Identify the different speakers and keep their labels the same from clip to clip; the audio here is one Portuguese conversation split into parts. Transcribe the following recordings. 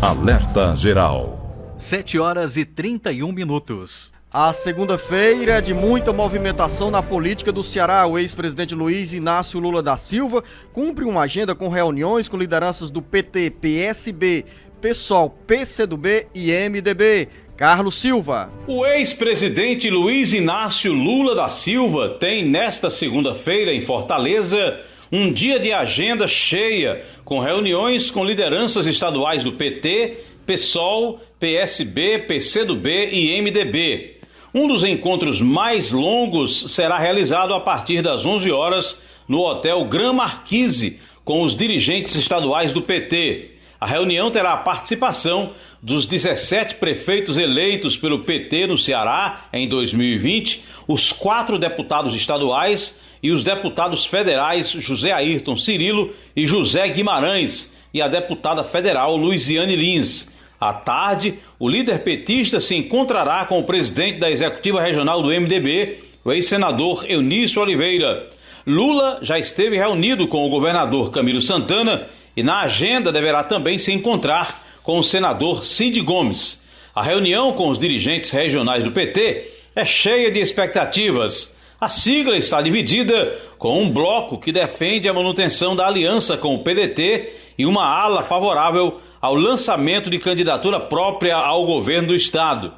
Speaker 1: Alerta Geral.
Speaker 2: 7h31.
Speaker 3: A segunda-feira é de muita movimentação na política do Ceará. O ex-presidente Luiz Inácio Lula da Silva cumpre uma agenda com reuniões com lideranças do PT, PSB, PSOL, PCdoB e MDB. Carlos Silva.
Speaker 4: O ex-presidente Luiz Inácio Lula da Silva tem nesta segunda-feira em Fortaleza um dia de agenda cheia, com reuniões com lideranças estaduais do PT, PSOL, PSB, PCdoB e MDB. Um dos encontros mais longos será realizado a partir das 11 horas no Hotel Gran Marquise, com os dirigentes estaduais do PT. A reunião terá a participação dos 17 prefeitos eleitos pelo PT no Ceará em 2020, os 4 deputados estaduais e os deputados federais José Ayrton Cirilo e José Guimarães e a deputada federal Luiziane Lins. À tarde, o líder petista se encontrará com o presidente da Executiva Regional do MDB, o ex-senador Eunício Oliveira. Lula já esteve reunido com o governador Camilo Santana e na agenda deverá também se encontrar com o senador Cid Gomes. A reunião com os dirigentes regionais do PT é cheia de expectativas. A sigla está dividida com um bloco que defende a manutenção da aliança com o PDT e uma ala favorável ao lançamento de candidatura própria ao governo do estado.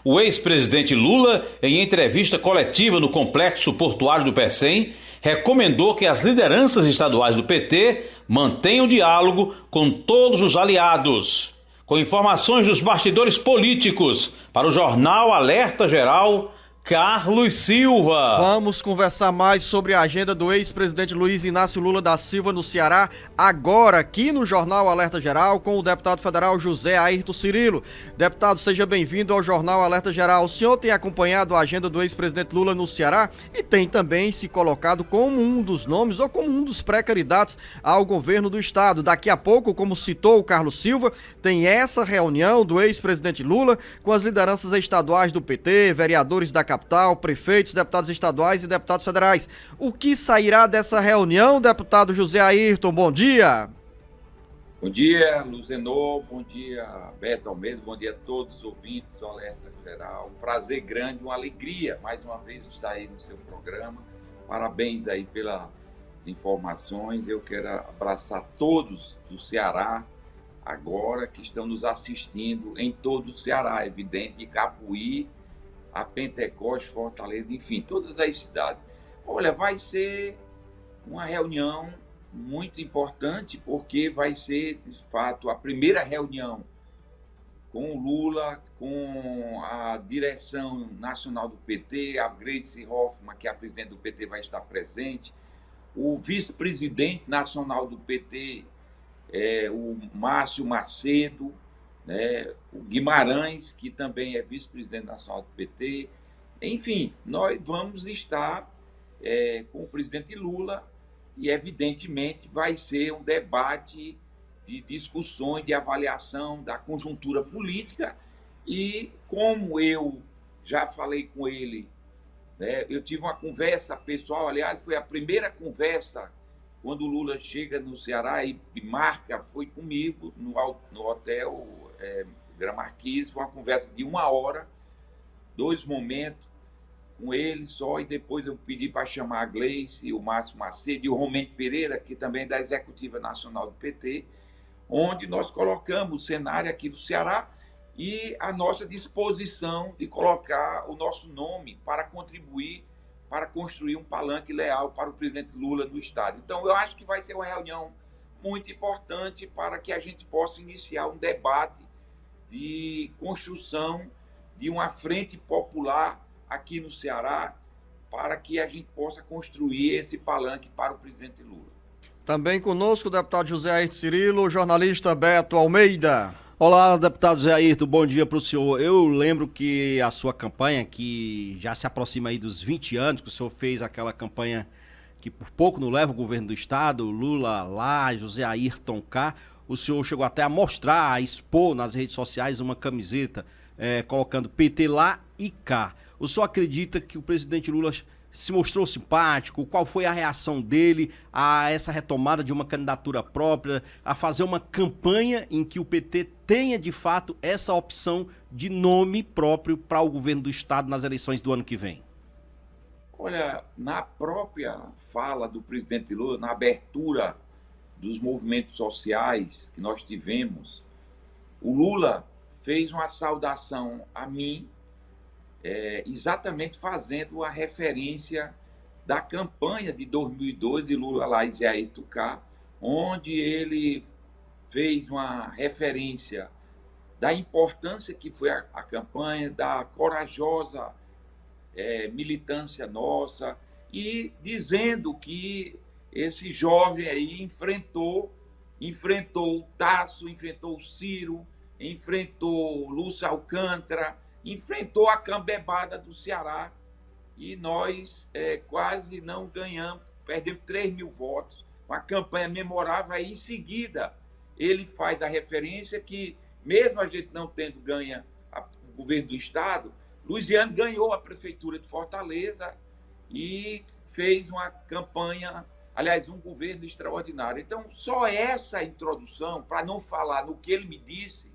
Speaker 4: O ex-presidente Lula, em entrevista coletiva no Complexo Portuário do Pecém, recomendou que as lideranças estaduais do PT mantenham diálogo com todos os aliados. Com informações dos bastidores políticos, para o jornal Alerta Geral, Carlos Silva.
Speaker 3: Vamos conversar mais sobre a agenda do ex-presidente Luiz Inácio Lula da Silva no Ceará, agora aqui no Jornal Alerta Geral, com o deputado federal José Ayrton Cirilo. Deputado, seja bem-vindo ao Jornal Alerta Geral. O senhor tem acompanhado a agenda do ex-presidente Lula no Ceará e tem também se colocado como um dos nomes ou como um dos pré-candidatos ao governo do estado. Daqui a pouco, como citou o Carlos Silva, tem essa reunião do ex-presidente Lula com as lideranças estaduais do PT, vereadores da capital, prefeitos, deputados estaduais e deputados federais. O que sairá dessa reunião, deputado José Ayrton? Bom dia.
Speaker 5: Bom dia, Luzenor. Bom dia, Beto Almeida. Bom dia a todos os ouvintes do Alerta Geral. Um prazer grande, uma alegria, mais uma vez, estar aí no seu programa. Parabéns aí pelas informações. Eu quero abraçar todos do Ceará, agora que estão nos assistindo em todo o Ceará, evidente, de Capuí, a Pentecoste, Fortaleza, enfim, todas as cidades. Olha, vai ser uma reunião muito importante, porque vai ser, de fato, a primeira reunião com o Lula, com a direção nacional do PT, a Gleice Hoffmann, que é a presidente do PT, vai estar presente, o vice-presidente nacional do PT, o Márcio Macedo, o Guimarães, que também é vice-presidente nacional do PT. Enfim, nós vamos estar com o presidente Lula e, evidentemente, vai ser um debate de discussões, de avaliação da conjuntura política. E, como eu já falei com ele, eu tive uma conversa pessoal, aliás, foi a primeira conversa quando o Lula chega no Ceará e marca, foi comigo no hotel Gran Marquise. Foi uma conversa de 1 hora, 2 momentos com ele só, e depois eu pedi para chamar a Gleice, o Márcio Macedo e o Romente Pereira, que também é da Executiva Nacional do PT, onde nós colocamos o cenário aqui do Ceará e a nossa disposição de colocar o nosso nome para contribuir para construir um palanque leal para o presidente Lula no estado. Então, eu acho que vai ser uma reunião muito importante para que a gente possa iniciar um debate de construção de uma frente popular aqui no Ceará, para que a gente possa construir esse palanque para o presidente Lula.
Speaker 3: Também conosco o deputado José Ayrton Cirilo, o jornalista Beto Almeida.
Speaker 6: Olá, deputado José Ayrton, bom dia para o senhor. Eu lembro que a sua campanha, que já se aproxima aí dos 20 anos, que o senhor fez aquela campanha que por pouco não leva o governo do estado, Lula lá, José Ayrton cá, o senhor chegou até a mostrar, a expor nas redes sociais uma camiseta colocando PT lá e cá. O senhor acredita que o presidente Lula se mostrou simpático? Qual foi a reação dele a essa retomada de uma candidatura própria, a fazer uma campanha em que o PT tenha, de fato, essa opção de nome próprio para o governo do Estado nas eleições do ano que vem?
Speaker 5: Olha, na própria fala do presidente Lula, na abertura dos movimentos sociais que nós tivemos, o Lula fez uma saudação a mim, exatamente fazendo a referência da campanha de 2002 de Lula Laís e Ayrton K, onde ele fez uma referência da importância que foi a campanha, da corajosa militância nossa, e dizendo que esse jovem aí enfrentou o Tasso, enfrentou o Ciro, enfrentou Lúcio Alcântara, enfrentou a cambebada do Ceará, e nós quase não ganhamos, perdemos 3 mil votos, uma campanha memorável. Aí em seguida ele faz a referência que, mesmo a gente não tendo ganho o governo do Estado, Luiziano ganhou a prefeitura de Fortaleza e fez uma campanha, aliás, um governo extraordinário. Então, só essa introdução, para não falar no que ele me disse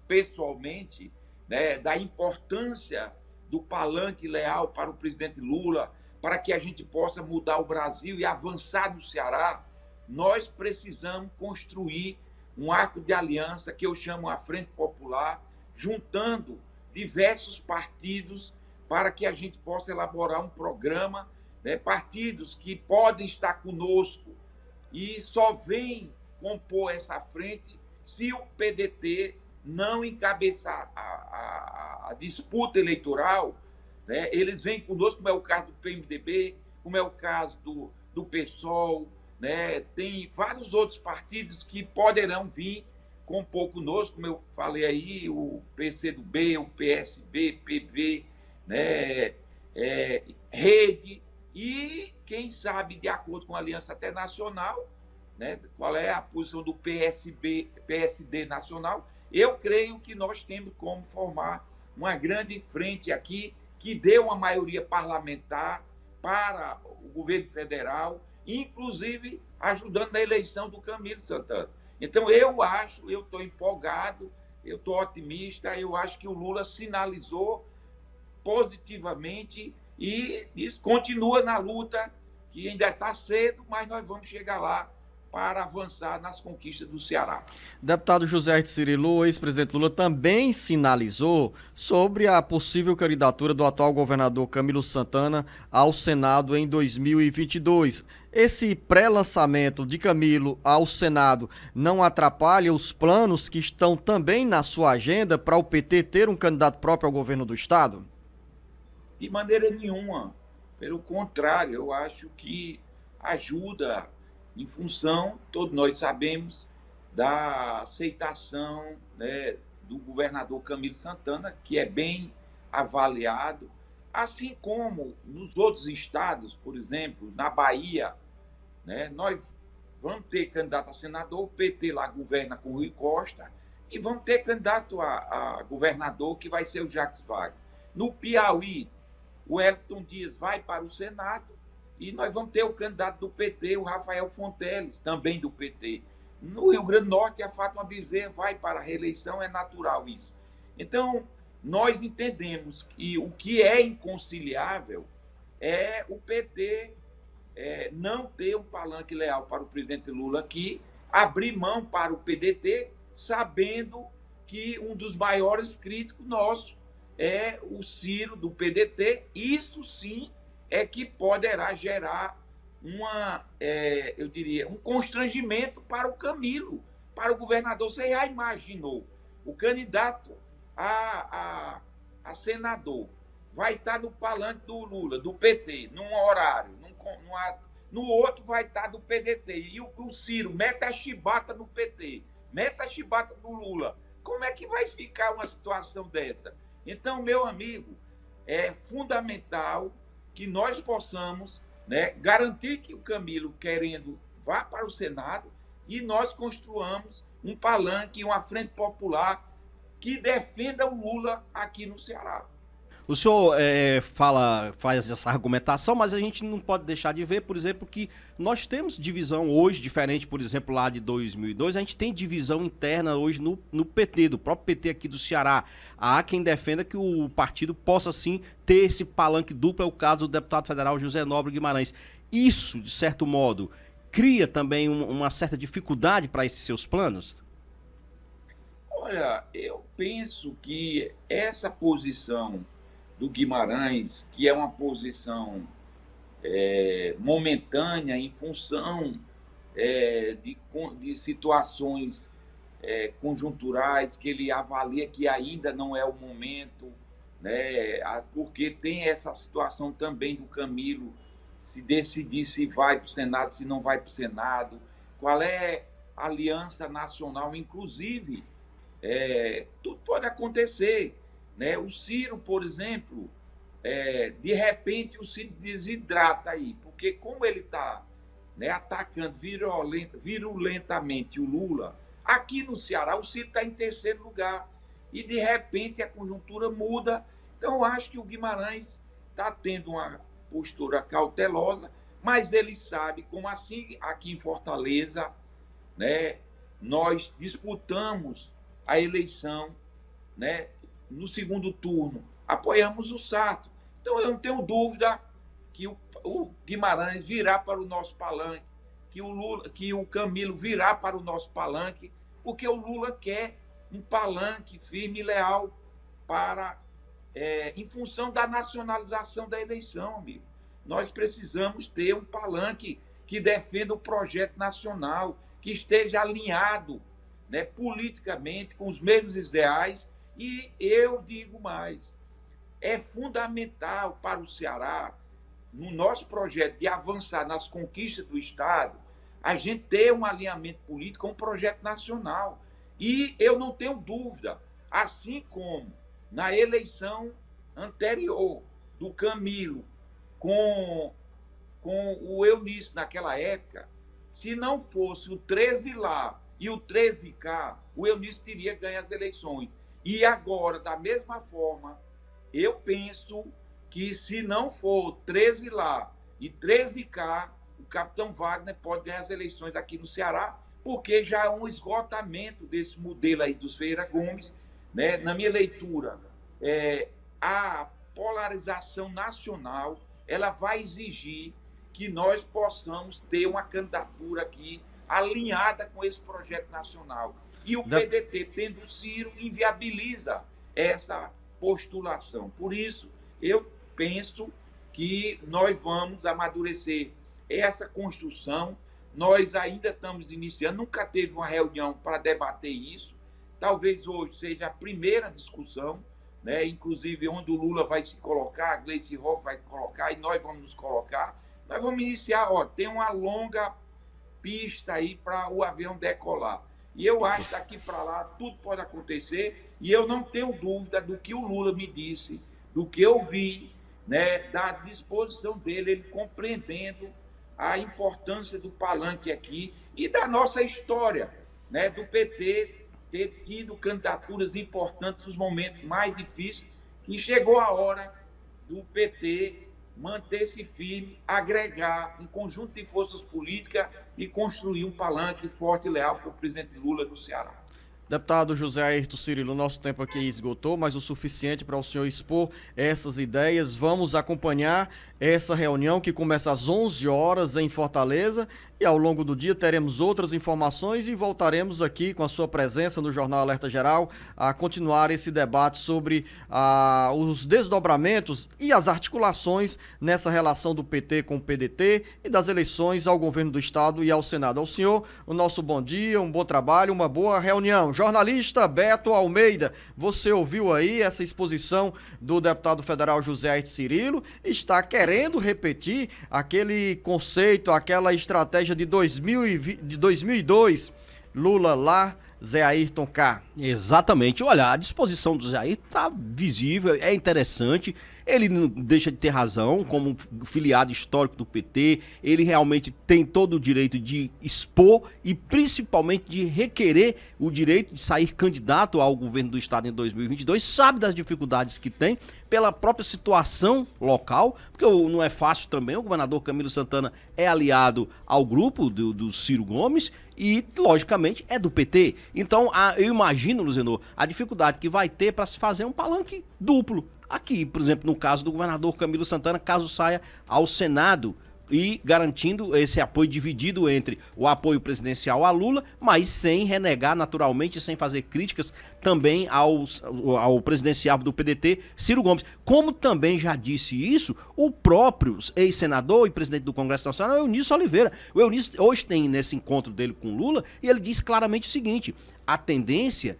Speaker 5: pessoalmente, né, da importância do palanque leal para o presidente Lula, para que a gente possa mudar o Brasil e avançar no Ceará, nós precisamos construir um arco de aliança que eu chamo a Frente Popular, juntando diversos partidos para que a gente possa elaborar um programa, né, partidos que podem estar conosco e só vêm compor essa frente se o PDT não encabeçar a disputa eleitoral, né? Eles vêm conosco, como é o caso do PMDB, como é o caso do PSOL, né? Tem vários outros partidos que poderão vir compor conosco, como eu falei aí, o PCdoB, o PSB, PV, né? Rede, e quem sabe, de acordo com a Aliança até nacional, né? Qual é a posição do PSD nacional. Eu creio que nós temos como formar uma grande frente aqui que dê uma maioria parlamentar para o governo federal, inclusive ajudando na eleição do Camilo Santana. Então, eu estou empolgado, eu estou otimista, eu acho que o Lula sinalizou positivamente e isso continua na luta, que ainda está cedo, mas nós vamos chegar lá para avançar nas conquistas do Ceará.
Speaker 3: Deputado José Ayrton Cirilo, o ex-presidente Lula, também sinalizou sobre a possível candidatura do atual governador Camilo Santana ao Senado em 2022. Esse pré-lançamento de Camilo ao Senado não atrapalha os planos que estão também na sua agenda para o PT ter um candidato próprio ao governo do Estado?
Speaker 5: De maneira nenhuma. Pelo contrário, eu acho que ajuda em função, todos nós sabemos, da aceitação, né, do governador Camilo Santana, que é bem avaliado, assim como nos outros estados, por exemplo, na Bahia, né, nós vamos ter candidato a senador, o PT lá governa com Rui Costa, e vamos ter candidato a governador, que vai ser o Jacques Wagner. No Piauí, o Elton Dias vai para o Senado, e nós vamos ter o candidato do PT, o Rafael Fonteles, também do PT. No Rio Grande do Norte, a Fátima Bezerra vai para a reeleição, é natural isso. Então, nós entendemos que o que é inconciliável é o PT não ter um palanque leal para o presidente Lula aqui, abrir mão para o PDT, sabendo que um dos maiores críticos nossos é o Ciro, do PDT. Isso sim é que poderá gerar eu diria, um constrangimento para o Camilo, para o governador. Você já imaginou? O candidato a senador vai estar no palanque do Lula, do PT, num horário, no outro vai estar do PDT, e o Ciro mete a chibata no PT, mete a chibata no Lula. Como é que vai ficar uma situação dessa? Então, meu amigo, é fundamental que nós possamos, né, garantir que o Camilo, querendo, vá para o Senado e nós construamos um palanque, uma frente popular que defenda o Lula aqui no Ceará.
Speaker 6: O senhor faz essa argumentação, mas a gente não pode deixar de ver, por exemplo, que nós temos divisão hoje, diferente, por exemplo, lá de 2002, a gente tem divisão interna hoje no PT, do próprio PT aqui do Ceará. Há quem defenda que o partido possa, sim, ter esse palanque duplo, é o caso do deputado federal José Nobre Guimarães. Isso, de certo modo, cria também uma certa dificuldade para esses seus planos?
Speaker 5: Olha, eu penso que essa posição do Guimarães, que é uma posição momentânea em função de situações conjunturais, que ele avalia que ainda não é o momento, né? Porque tem essa situação também do Camilo, se decidir se vai para o Senado, se não vai para o Senado, qual é a aliança nacional, inclusive, tudo pode acontecer, né? O Ciro, por exemplo, de repente o Ciro desidrata aí, porque como ele está, né, atacando virulentamente o Lula, aqui no Ceará o Ciro está em terceiro lugar, e de repente a conjuntura muda. Então eu acho que o Guimarães está tendo uma postura cautelosa, mas ele sabe, como assim aqui em Fortaleza, né, nós disputamos a eleição, né, no segundo turno, apoiamos o Sarto. Então eu não tenho dúvida que o Guimarães virá para o nosso palanque, que o Camilo virá para o nosso palanque, porque o Lula quer um palanque firme e leal em função da nacionalização da eleição, amigo. Nós precisamos ter um palanque que defenda o projeto nacional, que esteja alinhado, né, politicamente, com os mesmos ideais. E eu digo mais, é fundamental para o Ceará, no nosso projeto de avançar nas conquistas do Estado, a gente ter um alinhamento político com um projeto nacional. E eu não tenho dúvida, assim como na eleição anterior do Camilo com o Eunício naquela época, se não fosse o 13 lá e o 13 cá, o Eunício teria ganho as eleições. E agora, da mesma forma, eu penso que se não for 13 lá e 13 cá, o capitão Wagner pode ganhar as eleições aqui no Ceará, porque já é um esgotamento desse modelo aí dos Ferreira Gomes, né? Na minha leitura, a polarização nacional, ela vai exigir que nós possamos ter uma candidatura aqui alinhada com esse projeto nacional. E o PDT, tendo o Ciro, inviabiliza essa postulação. Por isso, eu penso que nós vamos amadurecer essa construção. Nós ainda estamos iniciando, nunca teve uma reunião para debater isso. Talvez hoje seja a primeira discussão, né? Inclusive onde o Lula vai se colocar, a Gleice Hoff vai colocar e nós vamos nos colocar. Nós vamos iniciar, tem uma longa pista aí para o avião decolar. E eu acho que daqui para lá tudo pode acontecer, e eu não tenho dúvida do que o Lula me disse, do que eu vi, né, da disposição dele, ele compreendendo a importância do palanque aqui e da nossa história, né, do PT ter tido candidaturas importantes nos momentos mais difíceis, e chegou a hora do PT manter-se firme, agregar um conjunto de forças políticas e construir um palanque forte e leal para o presidente Lula do Ceará.
Speaker 3: Deputado José Ayrton Cirilo, nosso tempo aqui esgotou, mas o suficiente para o senhor expor essas ideias. Vamos acompanhar essa reunião que começa às 11 horas em Fortaleza, e ao longo do dia teremos outras informações e voltaremos aqui com a sua presença no Jornal Alerta Geral a continuar esse debate sobre os desdobramentos e as articulações nessa relação do PT com o PDT e das eleições ao governo do Estado e ao Senado. Ao senhor, o nosso bom dia, um bom trabalho, uma boa reunião. Jornalista Beto Almeida, você ouviu aí essa exposição do deputado federal José Ayrton Cirilo, está querendo repetir aquele conceito, aquela estratégia de 2002, Lula lá Zé Ayrton K.
Speaker 6: Exatamente. Olha, a disposição do Zé Ayrton tá visível, é interessante. Ele não deixa de ter razão, como filiado histórico do PT, ele realmente tem todo o direito de expor e principalmente de requerer o direito de sair candidato ao governo do estado em 2022, sabe das dificuldades que tem pela própria situação local, porque não é fácil também, o governador Camilo Santana é aliado ao grupo do Ciro Gomes e, logicamente, é do PT. Então, eu imagino, Luzenor, a dificuldade que vai ter para se fazer um palanque duplo. Aqui, por exemplo, no caso do governador Camilo Santana, caso saia ao Senado e garantindo esse apoio dividido entre o apoio presidencial a Lula, mas sem renegar naturalmente, sem fazer críticas também ao presidenciável do PDT, Ciro Gomes. Como também já disse isso, o próprio ex-senador e presidente do Congresso Nacional, Eunício Oliveira. O Eunício hoje tem nesse encontro dele com Lula e ele diz claramente o seguinte: a tendência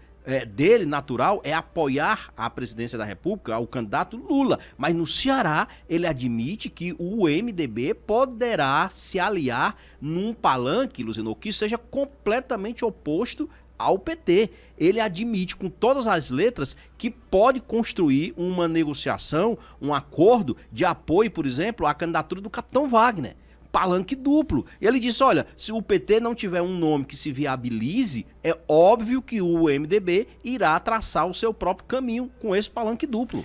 Speaker 6: dele, natural, é apoiar a presidência da República, o candidato Lula. Mas no Ceará, ele admite que o MDB poderá se aliar num palanque, Luzenor, que seja completamente oposto ao PT. Ele admite com todas as letras que pode construir uma negociação, um acordo de apoio, por exemplo, à candidatura do capitão Wagner. Palanque duplo. E ele disse, olha, se o PT não tiver um nome que se viabilize, é óbvio que o MDB irá traçar o seu próprio caminho com esse palanque duplo.